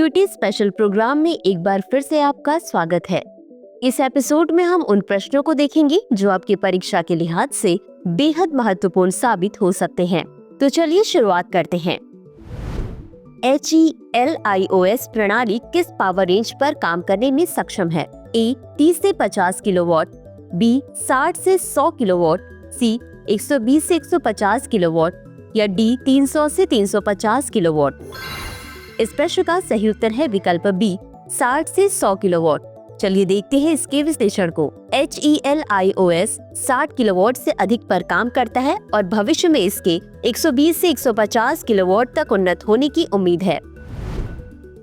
Cutie special programme में एक बार फिर से आपका स्वागत है। इस एपिसोड में हम उन प्रश्नों को देखेंगे जो आपकी परीक्षा के लिहाज से बेहद महत्वपूर्ण साबित हो सकते हैं। तो चलिए शुरुआत करते हैं। HELIOS प्रणाली किस पावर रेंज पर काम करने में सक्षम है? A 30 से 50 किलोवाट, B 60 से 100 किलोवाट, C 120 से 150 किलोवाट या D 300 से 350 किलोवाट। इस प्रश्न का सही उत्तर है विकल्प B 60 से 100 किलोवाट। चलिए देखते हैं इसके विश्लेषण को। HELIOS 60 किलोवाट से अधिक पर काम करता है और भविष्य में इसके 120 से 150 किलोवाट तक उन्नत होने की उम्मीद है।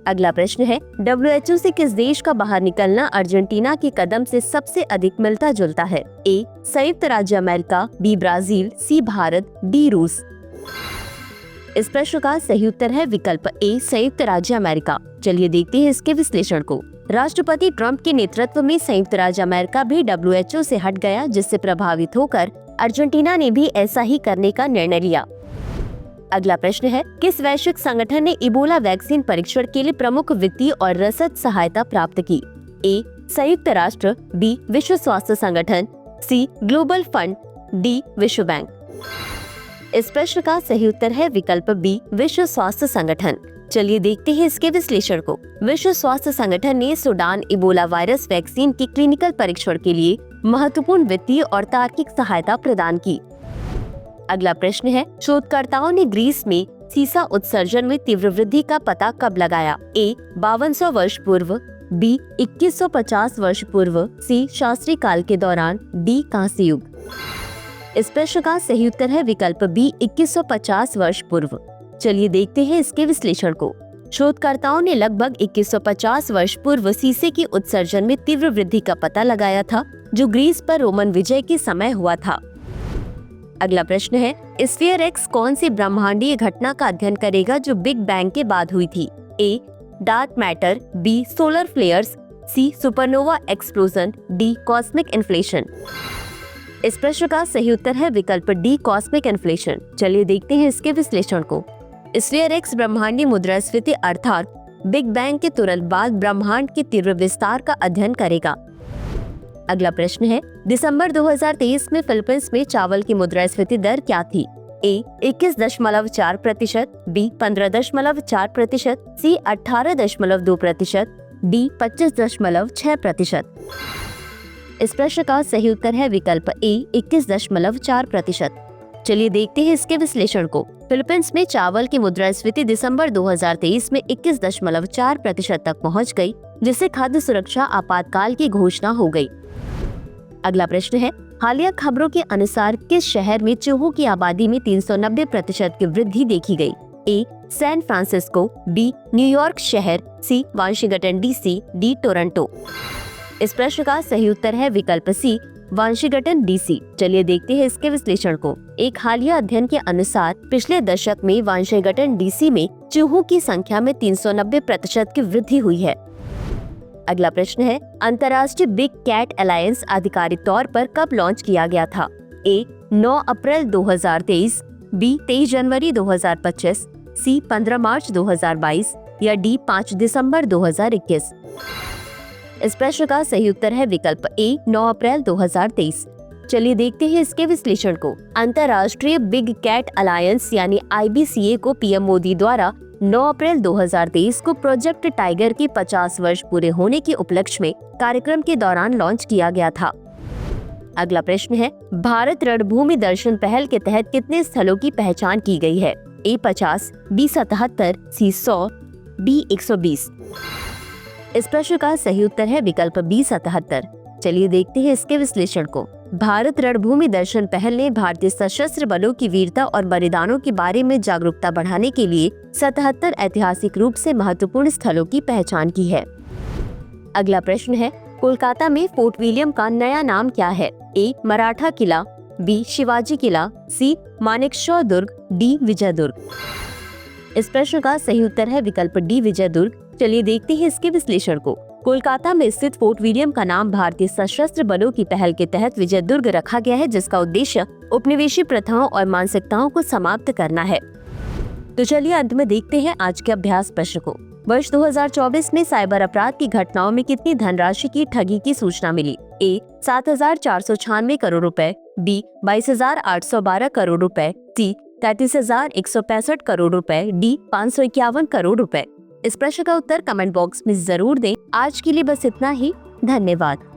अगला प्रश्न है, WHO से किस देश का बाहर निकलना अर्जेंटीना के कदम से सबसे अधिक मिलता जुलता है? A संयुक्त राज्य America, B Brazil, C Bharat, D रूस। इस प्रश्न का सही उत्तर है विकल्प A संयुक्त राज्य अमेरिका। चलिए देखते हैं इसके विश्लेषण को। राष्ट्रपति ट्रंप के नेतृत्व में संयुक्त राज्य अमेरिका भी WHO से हट गया, जिससे प्रभावित होकर अर्जेंटीना ने भी ऐसा ही करने का निर्णय लिया। अगला प्रश्न है, किस वैश्विक संगठन ने इबोला वैक्सीन परीक्षण के लिए प्रमुख वित्तीय और रसद सहायता प्राप्त की? A संयुक्त राष्ट्र, B विश्व स्वास्थ्य संगठन, C ग्लोबल फंड, D विश्व बैंक। इस प्रश्न का सही उत्तर है विकल्प B विश्व स्वास्थ्य संगठन। चलिए देखते हैं इसके विश्लेषण को। विश्व स्वास्थ्य संगठन ने सूडान इबोला वायरस वैक्सीन के क्लिनिकल परीक्षण के लिए महत्वपूर्ण वित्तीय और तार्किक सहायता प्रदान की। अगला प्रश्न है, शोधकर्ताओं ने ग्रीस में सीसा उत्सर्जन में तीव्र वृद्धि का पता कब लगाया? A 5200 वर्ष पूर्व, B 2150 वर्ष पूर्व, C शास्त्रीय काल के दौरान, D कांस्य युग। इस प्रश्न का सही उत्तर है विकल्प B 2150 वर्ष पूर्व। चलिए देखते हैं इसके विश्लेषण को। शोधकर्ताओं ने लगभग 2150 वर्ष पूर्व सीसे की उत्सर्जन में तीव्र वृद्धि का पता लगाया था, जो ग्रीस पर रोमन विजय के समय हुआ था। अगला प्रश्न है, स्फीयर एक्स कौन सी ब्रह्मांडीय घटना का अध्ययन करेगा जो बिग बैंग के बाद हुई थी? A dark matter, B solar flares, C supernova explosion, D cosmic inflation. इस प्रश्न का सही उत्तर है विकल्प D कॉस्मिक इन्फ्लेशन। चलिए देखते हैं इसके विश्लेषण को। स्फीयर एक्स ब्रह्मांडीय मुद्रास्फीति अर्थात बिग बैंग के तुरंत बाद ब्रह्मांड के तीव्र विस्तार का अध्ययन करेगा। अगला प्रश्न है, दिसंबर 2023 में फिलीपींस में चावल की मुद्रास्फीति दर क्या थी? A 21.4%, B 15.4%, C 18.2%, D 25.6%। इस प्रश्न का सही उत्तर है विकल्प A 21.4%। चलिए देखते हैं इसके विश्लेषण को। फिलीपींस में चावल की मुद्रास्फीति दिसंबर 2023 में 21.4% तक पहुंच गई, जिससे खाद्य सुरक्षा आपातकाल की घोषणा हो गई। अगला प्रश्न है, हालिया खबरों के अनुसार किस शहर में चूहों की आबादी में 390% की वृद्धि देखी गई? A San Francisco, B New York शहर, C Washington DC, D Toronto. इस प्रश्न का सही उत्तर है विकल्प C वाशिंगटन DC। चलिए देखते हैं इसके विश्लेषण को। एक हालिया अध्ययन के अनुसार पिछले दशक में वाशिंगटन DC में चूहों की संख्या में 390% की वृद्धि हुई है। अगला प्रश्न है, अंतर्राष्ट्रीय बिग कैट अलायंस आधिकारिक तौर पर कब लॉन्च किया गया था? A 9 April 2023, B 23 January 2025, C 15 मार्च 2022 या D 5 दिसंबर 2021। इस प्रश्न का सही उत्तर है विकल्प A 9 अप्रैल 2023। चलिए देखते हैं इसके विश्लेषण को। अंतर्राष्ट्रीय बिग कैट अलायंस यानी IBCA को पीएम मोदी द्वारा 9 अप्रैल 2023 को प्रोजेक्ट टाइगर के 50 वर्ष पूरे होने के उपलक्ष्य में कार्यक्रम के दौरान लॉन्च किया गया था। अगला प्रश्न है, भारत रणभूमि दर्शन पहल के तहत कितने स्थलों की पहचान की गई है? A 50, B 77, C 100, D 120। इस प्रश्न का सही उत्तर है विकल्प B 77। चलिए देखते हैं इसके विश्लेषण को। भारत रणभूमि दर्शन पहल ने भारतीय सशस्त्र बलों की वीरता और बलिदानों के बारे में जागरूकता बढ़ाने के लिए 77 ऐतिहासिक रूप से महत्वपूर्ण स्थलों की पहचान की है। अगला प्रश्न है, कोलकाता में फोर्ट विलियम का नया नाम क्या है? A Maratha Qila, B Shivaji Qila, C Manekshaw Durg, D विजय दुर्ग। इस प्रश्न का सही उत्तर है विकल्प D विजय दुर्ग। चलिए देखते हैं इसके विश्लेषण को। कोलकाता में स्थित फोर्ट विलियम का नाम भारतीय सशस्त्र बलों की पहल के तहत विजय दुर्ग रखा गया है, जिसका उद्देश्य उपनिवेशी प्रथाओं और मानसिकताओं को समाप्त करना है। तो चलिए अंत में देखते हैं आज के अभ्यास प्रश्न को। वर्ष 2024 में साइबर अपराध की घटनाओं में कितनी धनराशि की ठगी की सूचना मिली? ए 7,496 करोड़ रुपए, बी 22,812 करोड़ रुपए, सी 33,165 करोड़ रुपए, डी 551 करोड़ रुपए। इस प्रश्न का उत्तर कमेंट बॉक्स में जरूर दें। आज के लिए बस इतना ही। धन्यवाद।